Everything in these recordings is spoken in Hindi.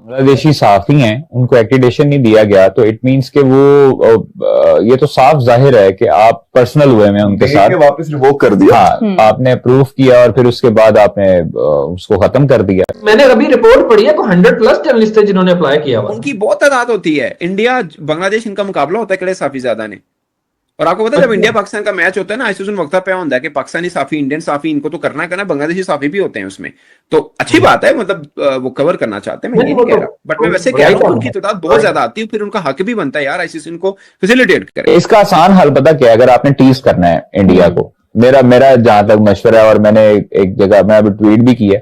बांग्लादेशी सहाफी हैं, उनको एक्रीडेशन नहीं दिया गया, तो इट मींस कि वो ये तो साफ जाहिर है कि आप पर्सनल हुए में उनके साथ वापस रिवोक कर दिया। हाँ, आपने अप्रूव किया और फिर उसके बाद आपने उसको खत्म कर दिया। मैंने अभी रिपोर्ट पढ़ी है को 100+ जर्नलिस्ट है जिन्होंने अप्लाई किया हुआ। उनकी बहुत तादाद होती है। इंडिया बांग्लादेश इनका मुकाबला होता है कड़े साफी ज्यादा ने। और आपको पता है जब इंडिया पाकिस्तान का मैच होता है ना, आइसोलेशन वक्त पे होता है कि पाकिस्तानी साफी, इंडियन साफी, इनको तो करना है, बांग्लादेशी साफी भी होते हैं उसमें, तो अच्छी बात है, मतलब वो कवर करना चाहते हैं, मैं ये नहीं कह रहा, बट मैं वैसे कह रहा हूँ उनकी तादाद बहुत ज्यादा आती है, फिर उनका हक भी बनता है यार आईसीसी इनको फैसिलिटेट करे। इसका आसान हल पता क्या है, अगर आपने टीज करना है इंडिया को, मेरा जहां तक मशवरा है, और मैंने एक जगह मैं अभी ट्वीट भी किया,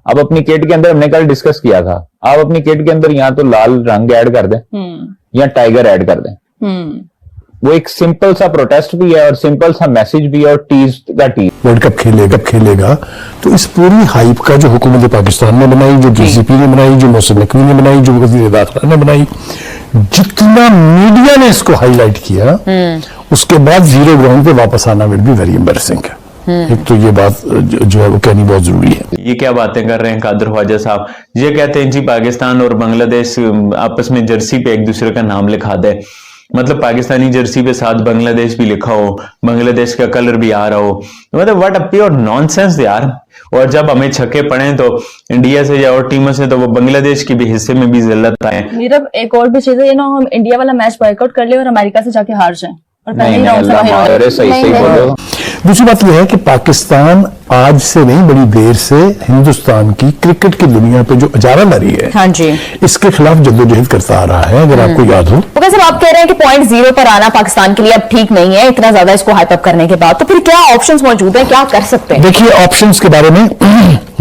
अब अपनी किट के अंदर, हमने कल डिस्कस किया था, आप अपनी किट के अंदर या तो लाल रंग ऐड कर दें या टाइगर ऐड कर दें। वो एक सिंपल सा प्रोटेस्ट भी है और सिंपल सा मैसेज भी है, और टीज का टीज वर्ल्ड कप खेलेगा तो इस पूरी हाइप का जो हुकूमत पाकिस्तान ने बनाई, जो डीजीपी ने बनाई, जो मौसम नकवी ने बनाई, जो वज़ीर दाखिला ने बनाई, जितना मीडिया ने इसको हाईलाइट किया, उसके बाद जीरो ग्राउंड पे वापस आना विल बी वेरी एम्बैरेसिंग है। एक तो ये बात जो है वो कहनी बहुत जरूरी है। ये क्या बातें कर रहे हैं कादर ख्वाजा साहब, ये कहते हैं जी पाकिस्तान और बांग्लादेश आपस में जर्सी पे एक दूसरे का नाम लिखा दे, मतलब पाकिस्तानी जर्सी पे साथ बांग्लादेश भी लिखा हो, बांग्लादेश का कलर भी आ रहा हो, मतलब व्हाट अ प्योर नॉनसेंस यार। और जब हमें छक्के पड़े तो इंडिया से या और टीमों से, तो वो बांग्लादेश के भी हिस्से में भी जिल्लत आए। नीरव, एक और भी चीज है, हम इंडिया वाला मैच बॉयकॉट कर ले और अमेरिका से जाके हार जाए और पहले राउंड से सही बोलो। दूसरी बात यह है कि पाकिस्तान आज से नहीं, बड़ी देर से हिंदुस्तान की क्रिकेट की दुनिया पे जो अजारादारी है, हाँ जी, इसके खिलाफ जद्दोजहद करता आ रहा है। अगर आपको याद हो, तो कैसे आप कह रहे हैं कि पॉइंट 0 पर आना पाकिस्तान के लिए अब ठीक नहीं है, इतना ज्यादा इसको हाइप अप करने के बाद, तो फिर क्या ऑप्शंस मौजूद हैं, क्या कर सकते हैं? देखिए, ऑप्शंस के बारे में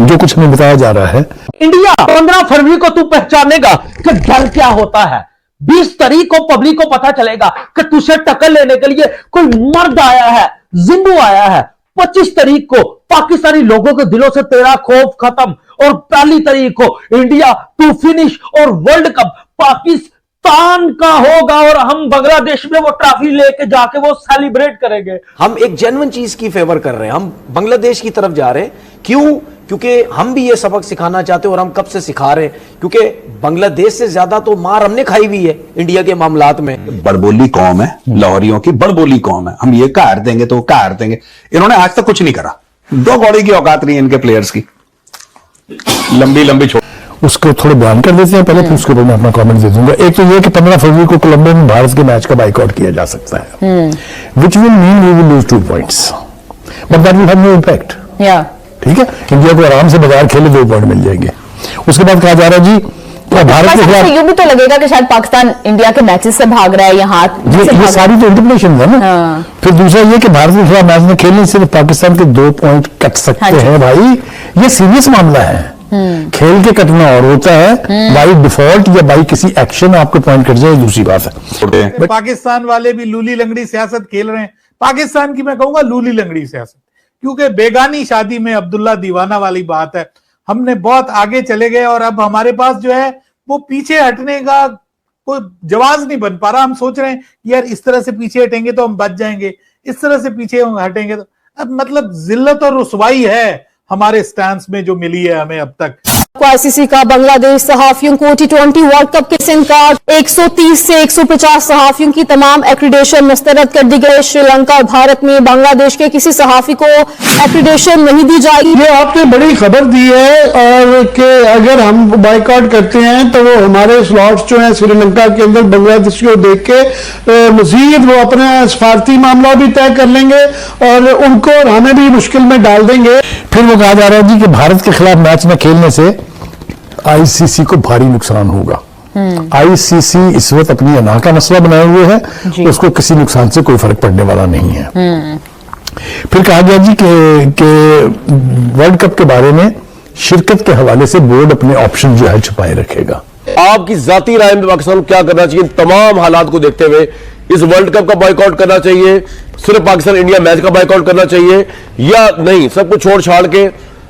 जो कुछ हमें बताया जा रहा है, इंडिया 15 फरवरी को तू पहचानेगा कि डर क्या होता है। 20 तारीख को पब्लिक को पता चलेगा कि तुझसे टक्कर लेने के लिए कोई मर्द आया है, जिम्बू आया है। 25 तारीख को पाकिस्तानी लोगों के दिलों से तेरा खौफ खत्म, और 1 तारीख को इंडिया टू फिनिश और वर्ल्ड कप पाकिस्तान का होगा, और हम बांग्लादेश में वो ट्रॉफी लेके जाके वो सेलिब्रेट करेंगे। हम एक जेन्युइन चीज की फेवर कर रहे हैं, हम बांग्लादेश की तरफ जा रहे हैं। क्यों? क्योंकि हम भी ये सबक सिखाना चाहते हैं, और हम कब से सिखा रहे हैं, क्योंकि बांग्लादेश से ज्यादा तो मार हमने खाई हुई है इंडिया के मामलात में। बड़बोली कौम है, लाहौरियों की बड़बोली कौम है, हम ये काट देंगे तो काट देंगे। इन्होंने आज तक कुछ नहीं करा, 2 कौड़ी की औकात नहीं है इनके प्लेयर्स की, लंबी छोड़। उसको थोड़े बयान कर देते हैं पहले, फिर उसके बाद मैं अपना कमेंट दे दूंगा। एक तो ये कि 15 फरवरी को कोलंबो में भारत के मैच का बाइकआउट किया जा सकता है, which will mean we will lose 2 points, but that will have no impact. ठीक है, इंडिया को आराम से बाजार खेले 2 पॉइंट मिल जाएंगे। उसके बाद कहा जा रहा है जी, तो भारत के खिलाफ यूं भी तो लगेगा कि शायद पाकिस्तान इंडिया के मैचेस से भाग रहा है, या हाथ ये सारी तो इंटरप्रिटेशन है ना। फिर दूसरा ये कि भारत के खिलाफ मैच में खेलने से पाकिस्तान के 2 पॉइंट कट सकते हैं। भाई ये सीरियस मामला है, खेल के कटना और होता है, बाई डिफॉल्ट या बाई किसी एक्शन आपको पॉइंट कट जाए, दूसरी बात है। पाकिस्तान वाले भी लूली लंगड़ी सियासत खेल रहे हैं, पाकिस्तान की मैं कहूंगा लूली लंगड़ी सियासत, क्योंकि बेगानी शादी में अब्दुल्ला दीवाना वाली बात है। हमने बहुत आगे चले गए और अब हमारे पास जो है वो पीछे हटने का कोई जवाब नहीं बन पा रहा। हम सोच रहे हैं कि यार इस तरह से पीछे हटेंगे तो हम बच जाएंगे, इस तरह से पीछे हटेंगे तो अब मतलब जिल्लत और रुसवाई है हमारे स्टैंस में जो मिली है हमें अब तक। आईसीसी का बांग्लादेश सहाफियों को T20 वर्ल्ड कप के इनकार, 130 से 150 सहाफियों की तमाम एक्रीडेशन मुस्तरद कर दी गई। श्रीलंका और भारत में बांग्लादेश के किसी सहाफी को एक्रीडेशन नहीं दी जाएगी। ये आपने बड़ी खबर दी है, और कि अगर हम बाइकआउट करते हैं तो वो हमारे स्लॉट्स जो हैं श्रीलंका के अंदर बांग्लादेश को देख के मजीद वो अपना सफारती मामला भी तय कर लेंगे और उनको और हमें भी मुश्किल में डाल देंगे। फिर वो कहा जा रहा है जी कि भारत के खिलाफ मैच में खेलने से आईसीसी को भारी नुकसान होगा। आईसीसी इस वक्त अपनी अना का मसला बनाए हुए है, उसको किसी नुकसान से कोई फर्क पड़ने वाला नहीं है। फिर कहा गया जी कि वर्ल्ड कप के बारे में शिरकत के हवाले से बोर्ड अपने ऑप्शन जो है छुपाए रखेगा। आपकी जाती राय में पाकिस्तान को क्या करना चाहिए, तमाम हालात को देखते हुए इस वर्ल्ड कप का बॉयकॉट करना चाहिए, सिर्फ पाकिस्तान इंडिया मैच का बॉयकॉट करना चाहिए, या नहीं सब कुछ छोड़ छाड़ के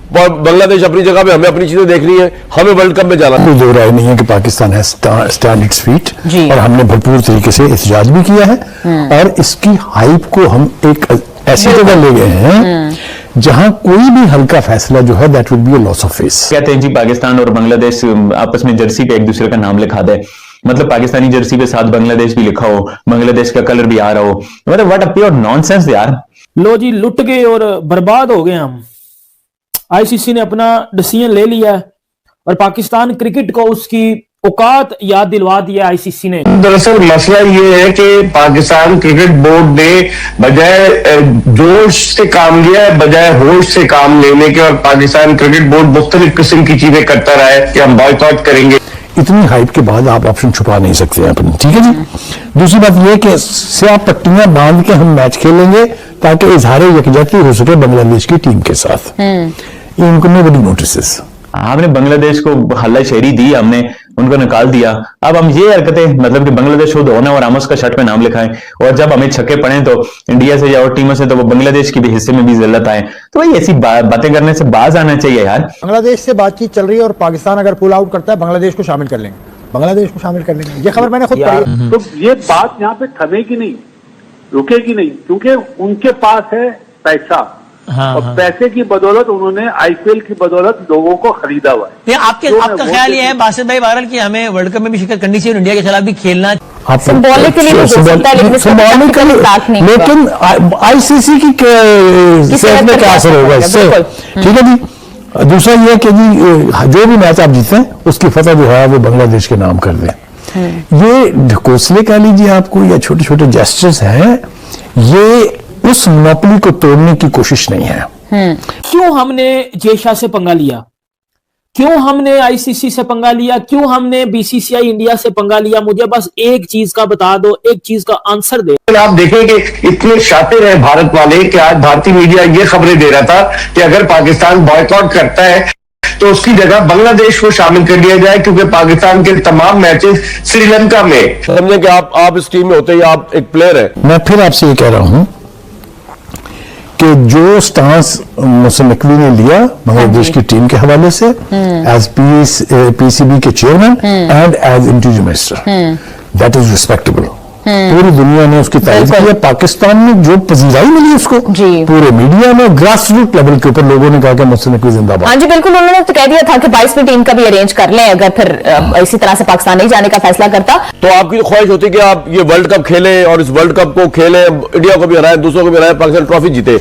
बांग्लादेश अपनी जगह पे, हमें अपनी चीजें देखनी है, हमें वर्ल्ड कप में जाना। कोई दो राय नहीं है कि पाकिस्तान है स्टैंड इट्स फीट, और हमने भरपूर तरीके से एहतजाज भी किया है, और इसकी हाइप को हम एक ऐसी जगह ले गए हैं जहां कोई भी हल्का फैसला जो है that would be a loss of face. कहते हैं जी पाकिस्तान और बांग्लादेश आपस में जर्सी पे एक दूसरे का नाम लिखा दे, मतलब पाकिस्तानी जर्सी पे साथ बांग्लादेश भी लिखा हो, बांग्लादेश का कलर भी आ रहा हो, मतलब व्हाट अ प्योर नॉनसेंस यार। लो जी, लुट गए और बर्बाद हो गए हम। आईसीसी ने अपना डिसीजन ले लिया है और पाकिस्तान क्रिकेट को उसकी औकात याद दिलवा दिया आईसीसी ने। दरअसल मसला ये है कि पाकिस्तान क्रिकेट बोर्ड ने बजाय जोश से काम लिया है, बजाय होश से काम लेने के, और पाकिस्तान क्रिकेट बोर्ड मुख्तलिफ किस्म की चीजें करता रहा है कि हम बॉयकॉट करेंगे। इतनी हाइप के बाद आप ऑप्शन छुपा नहीं सकते हैं अपने, ठीक है जी। दूसरी बात यह कि स्याह पट्टियां बांध के हम मैच खेलेंगे ताकि इजहार यकजहती हो सके बांग्लादेश की टीम के साथ। इनको नोबडी नोटिसेस। आपने बांग्लादेश को हल्लाशेरी दी, हमने उनको निकाल दिया। अब हम ये हरकतें, मतलब कि बांग्लादेश खुद होना और रामोस का शर्ट पे नाम लिखाएं, और जब हमें छक्के पड़े तो इंडिया से या और टीमों से तो वो बांग्लादेश की भी हिस्से में भी जिल्लत आए, तो भाई ऐसी बातें करने से बाज आना चाहिए यार। बांग्लादेश से बातचीत चल रही है और पाकिस्तान अगर पुल आउट करता है बांग्लादेश को शामिल कर लेंगे, बांग्लादेश को शामिल कर लेंगे, ये खबर मैंने खुद पढ़ी। तो ये बात यहाँ पे थमेगी नहीं, रुकेगी नहीं, क्योंकि उनके पास है पैसा। और पैसे की बदौलत उन्होंने आईपीएल की बदौलत लोगों को खरीदा हुआ है। आपका ख्याल ये है बासित भाई वायरल कि हमें वर्ल्ड कप में भी शिरकत करनी चाहिए, इंडिया के खिलाफ भी खेलना। लेकिन आईसीसी की सेहत में क्या असर होगा इससे, ठीक है जी। दूसरा ये कि जी जो भी मैच आप जीते हैं उसकी फतह जो है वो बांग्लादेश के नाम कर दें। ये ढकोसले कह लीजिए आपको या छोटे छोटे जेस्चर्स हैं, ये उस मोनोपोली को तोड़ने की कोशिश नहीं है। क्यों हमने जेशा से पंगा लिया, क्यों हमने आईसीसी से पंगा लिया, क्यों हमने बीसीसीआई इंडिया से पंगा लिया? मुझे बस एक चीज का बता दो, एक चीज का आंसर दे। आप देखें कि इतने शातिर हैं भारत वाले कि आज भारतीय मीडिया ये खबरें दे रहा था कि अगर पाकिस्तान बॉयकॉट करता है तो उसकी जगह बांग्लादेश को शामिल कर लिया जाए, क्योंकि पाकिस्तान के तमाम मैचेस श्रीलंका में। समझे कि आप इस टीम में होते हैं, आप एक प्लेयर है। मैं फिर आपसे ये कह रहा हूं कि जो स्टांस मोहसिन नकवी ने लिया बांग्लादेश की टीम के हवाले से एज पीसीबी के chairman and as interior minister, that is respectable. पूरी दुनिया ने उसकी तारीफ की है। पाकिस्तान में जो पजीराई मिली उसको पूरे मीडिया में, ग्रास रूट लेवल के ऊपर लोगों ने कहा कि मोहसिन नकवी जिंदाबाद। हाँ जी बिल्कुल, उन्होंने तो कह दिया था कि 22वीं टीम का भी अरेंज कर लें अगर फिर इसी तरह से पाकिस्तान नहीं जाने का फैसला करता। तो आपकी तो ख्वाहिश होती कि आप ये वर्ल्ड कप खेलें और इस वर्ल्ड कप को खेलें, इंडिया को भी हराए, दूसरों को भी हराए, पाकिस्तान ट्रॉफी जीते।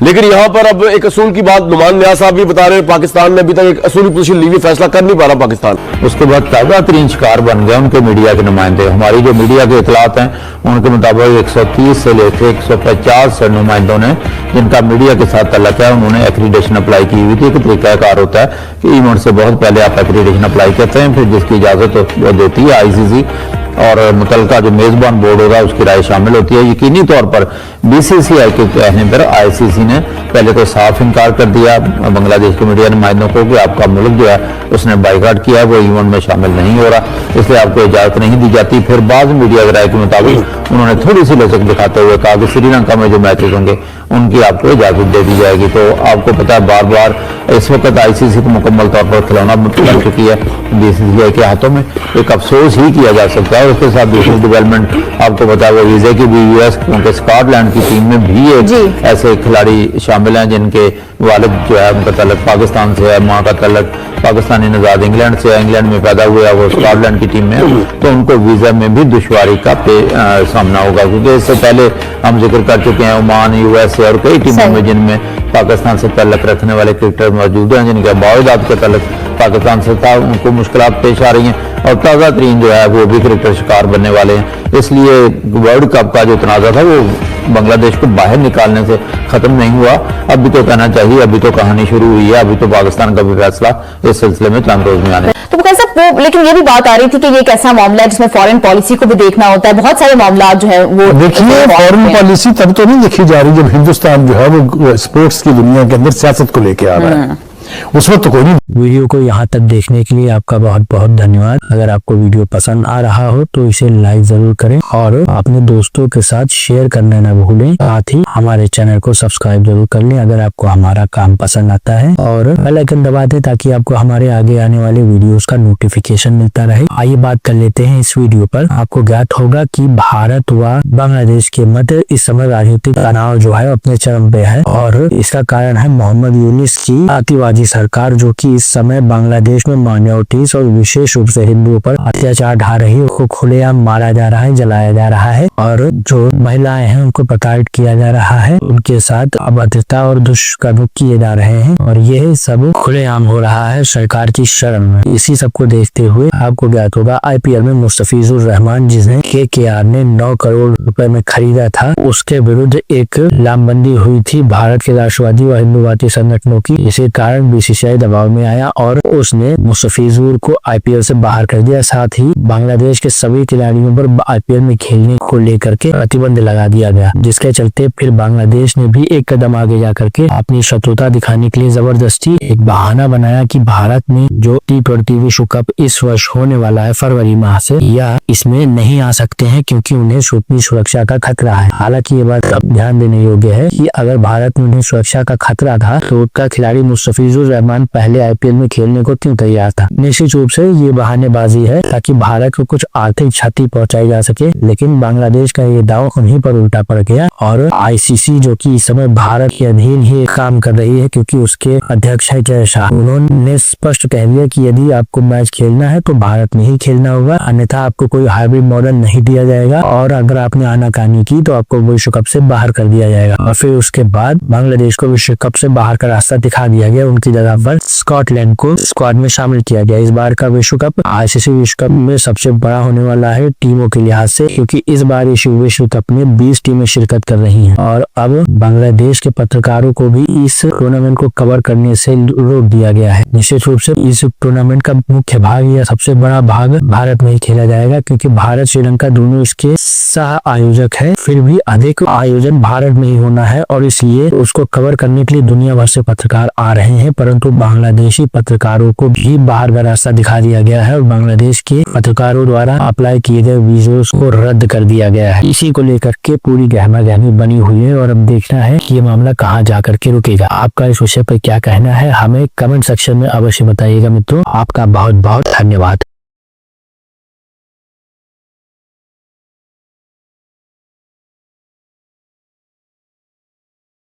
लेकिन यहां पर अब एक असूल की बात नुमान नियाज साहब भी बता रहे हैं, पाकिस्तान ने अभी तक एक असूली पोजीशन ली हुई, फैसला कर नहीं पा रहा पाकिस्तान। उसके बाद ताजा तरीन शिकार बन गए उनके मीडिया के नुमाइंदे। हमारी जो मीडिया के इतलात हैं उनके मुताबिक 130 से लेकर 150 नुमाइंदों ने, जिनका मीडिया के साथ तल्लक है, उन्होंने एक्रीडेशन अप्लाई की हुई थी। एक तरीकाकार होता है कि इवेंट से बहुत पहले आप एक्रीडेशन अप्लाई करते हैं, फिर जिसकी इजाजत वो देती है आईसीसी और मुतलका जो मेजबान बोर्ड होगा उसकी राय शामिल होती है। यकीनी तौर पर बीसीसीआई के कहने पर आईसीसी ने पहले तो साफ इनकार कर दिया बांग्लादेश के मीडिया नुमाइंदों को कि आपका मुल्क जो है उसने बाइकाट किया है, वो इवेंट में शामिल नहीं हो रहा, इसलिए आपको इजाजत नहीं दी जाती। फिर बाद मीडिया की राय के मुताबिक उन्होंने थोड़ी सी लचक दिखाते हुए कहा कि श्रीलंका में जो मैचेस होंगे उनकी आपको इजाजत दे दी जाएगी। तो आपको पता है बार बार इस वक्त आईसीसी को मुकम्मल तौर पर खिलौना बन चुकी है बीसीसीआई के हाथों में। एक अफसोस ही किया जा सकता है। उसके साथ दूसरी डेवलपमेंट आपको पता है वो वीजे की भी यूएस, क्योंकि स्कॉटलैंड की टीम में भी एक ऐसे खिलाड़ी शामिल हैं जिनके वालिद जो है उनका तल्लक पाकिस्तान से है, माँ का तल्लक पाकिस्तानी नजाद इंग्लैंड से है, इंग्लैंड में पैदा हुआ है, वो स्कॉटलैंड की टीम में है, तो उनको वीजा में भी दुश्वारी का सामना होगा। क्योंकि इससे पहले हम जिक्र कर चुके हैं ओमान, यूएसए और कई टीमों में जिनमें पाकिस्तान से तल्लक रखने वाले क्रिकेटर मौजूद हैं, जिनके बावजूद का तल्लक पाकिस्तान से था, उनको मुश्किलात पेश आ रही हैं और ताज़ा तरीन जो है वो भी क्रिकेटर शिकार बनने वाले हैं। इसलिए वर्ल्ड कप का जो तनाज़ा था वो बांग्लादेश को बाहर निकालने से खत्म नहीं हुआ। अभी तो कहना चाहिए अभी तो कहानी शुरू हुई है, अभी तो पाकिस्तान का भी फैसला इस सिलसिले में चंद रोज में आने। तो कैसा वो, लेकिन ये भी बात आ रही थी कि ये एक ऐसा मामला है जिसमें फॉरेन पॉलिसी को भी देखना होता है, बहुत सारे मामला जो है वो। देखिए फॉरेन पॉलिसी तब तो नहीं देखी जा रही जब हिंदुस्तान जो है वो स्पोर्ट्स की दुनिया के अंदर सियासत को लेके आ रहा है। उस वक्त तो कोई नहीं। वीडियो को यहाँ तक देखने के लिए आपका बहुत बहुत धन्यवाद। अगर आपको वीडियो पसंद आ रहा हो तो इसे लाइक जरूर करें और अपने दोस्तों के साथ शेयर करना न भूलें। साथ ही हमारे चैनल को सब्सक्राइब जरूर कर लें अगर आपको हमारा काम पसंद आता है, और बेल आइकन दबा दें ताकि आपको हमारे आगे आने वाले वीडियोस का नोटिफिकेशन मिलता रहे। आइए बात कर लेते हैं इस वीडियो पर। आपको ज्ञात होगा कि भारत व बांग्लादेश के मध्य इस समय राजनीतिक तनाव जो है अपने चरम पे है, और इसका कारण है मोहम्मद यूनिस की अतिवादी सरकार, जो कि इस समय बांग्लादेश में माइनॉरिटीज और विशेष रूप से हिंदुओं पर अत्याचार ढा रही है। उनको खुलेआम मारा जा रहा है, जलाया जा रहा है, और जो महिलाएं हैं उनको प्रताड़ित किया जा रहा है, उनके साथ अभद्रता और दुष्कर्म किए जा रहे हैं, और यह सब खुलेआम हो रहा है सरकार की शरण में। इसी सब को देखते हुए आपको ज्ञात होगा IPL में मुस्तफिजुर रहमान, जिसने KKR ने 9 करोड़ रुपए में खरीदा था, उसके विरुद्ध एक लामबंदी हुई थी भारत के राष्ट्रवादी व हिंदूवादी संगठनों की। इसी कारण BCCI दबाव में आया और उसने मुस्तफिजुर को IPL से बाहर कर दिया। साथ ही बांग्लादेश के सभी खिलाड़ियों पर IPL में खेलने को लेकर के प्रतिबंध लगा दिया गया, जिसके चलते फिर बांग्लादेश ने भी एक कदम आगे जाकर के अपनी शत्रुता दिखाने के लिए जबरदस्ती एक बहाना बनाया कि भारत में जो T20 विश्व कप इस वर्ष होने वाला है फरवरी माह से, या इसमें नहीं आ सकते हैं क्योंकि उन्हें अपनी सुरक्षा का खतरा है। हालांकि ये बात अब ध्यान देने योग्य है कि अगर भारत में उन्हें सुरक्षा का खतरा था तो उसका खिलाड़ी मुस्तफिजुर रहमान पहले IPL में खेलने को क्यों तैयार था। निश्चित रूप से ये बहानेबाजी है ताकि भारत को कुछ आर्थिक क्षति पहुंचाई जा सके, लेकिन बांग्लादेश का ये दाव उन्हीं पर उल्टा पड़ गया, और ICC जो कि इस समय भारत के अधीन ही काम कर रही है क्योंकि उसके अध्यक्ष है जय शाह, उन्होंने स्पष्ट कह दिया कि यदि आपको मैच खेलना है तो भारत में ही खेलना होगा, अन्यथा आपको कोई हाइब्रिड मॉडल नहीं दिया जाएगा, और अगर आपने आनाकानी की तो आपको विश्व कप से बाहर कर दिया जाएगा। और फिर उसके बाद बांग्लादेश को विश्व कप से बाहर का रास्ता दिखा दिया गया, उनकी जगह पर स्कॉटलैंड को स्क्वाड में शामिल किया गया। इस बार का विश्व कप ICC विश्व कप में सबसे बड़ा होने वाला है टीमों के लिहाज से, क्योंकि इस बार इस विश्व कप में 20 टीमें शिरकत कर रही हैं, और अब बांग्लादेश के पत्रकारों को भी इस टूर्नामेंट को कवर करने से रोक दिया गया है। निश्चित रूप से इस टूर्नामेंट का मुख्य भाग या सबसे बड़ा भाग भारत में ही खेला जाएगा, क्योंकि भारत श्रीलंका दोनों इसके सह आयोजक है, फिर भी अधिक आयोजन भारत में ही होना है, और इसलिए उसको कवर करने के लिए दुनिया भर से पत्रकार आ रहे हैं, परंतु बांग्लादेशी पत्रकारों को भी बाहर का रास्ता दिखा दिया गया है और बांग्लादेश के पत्रकारों द्वारा अप्लाई किए गए वीज़ों को रद्द कर दिया गया है। इसी को लेकर के पूरी गहमागहमी बनी हुई है, और अब देखना है कि ये मामला कहाँ जाकर के रुकेगा। आपका इस विषय पर क्या कहना है हमें कमेंट सेक्शन में अवश्य बताइएगा मित्रों। आपका बहुत बहुत धन्यवाद।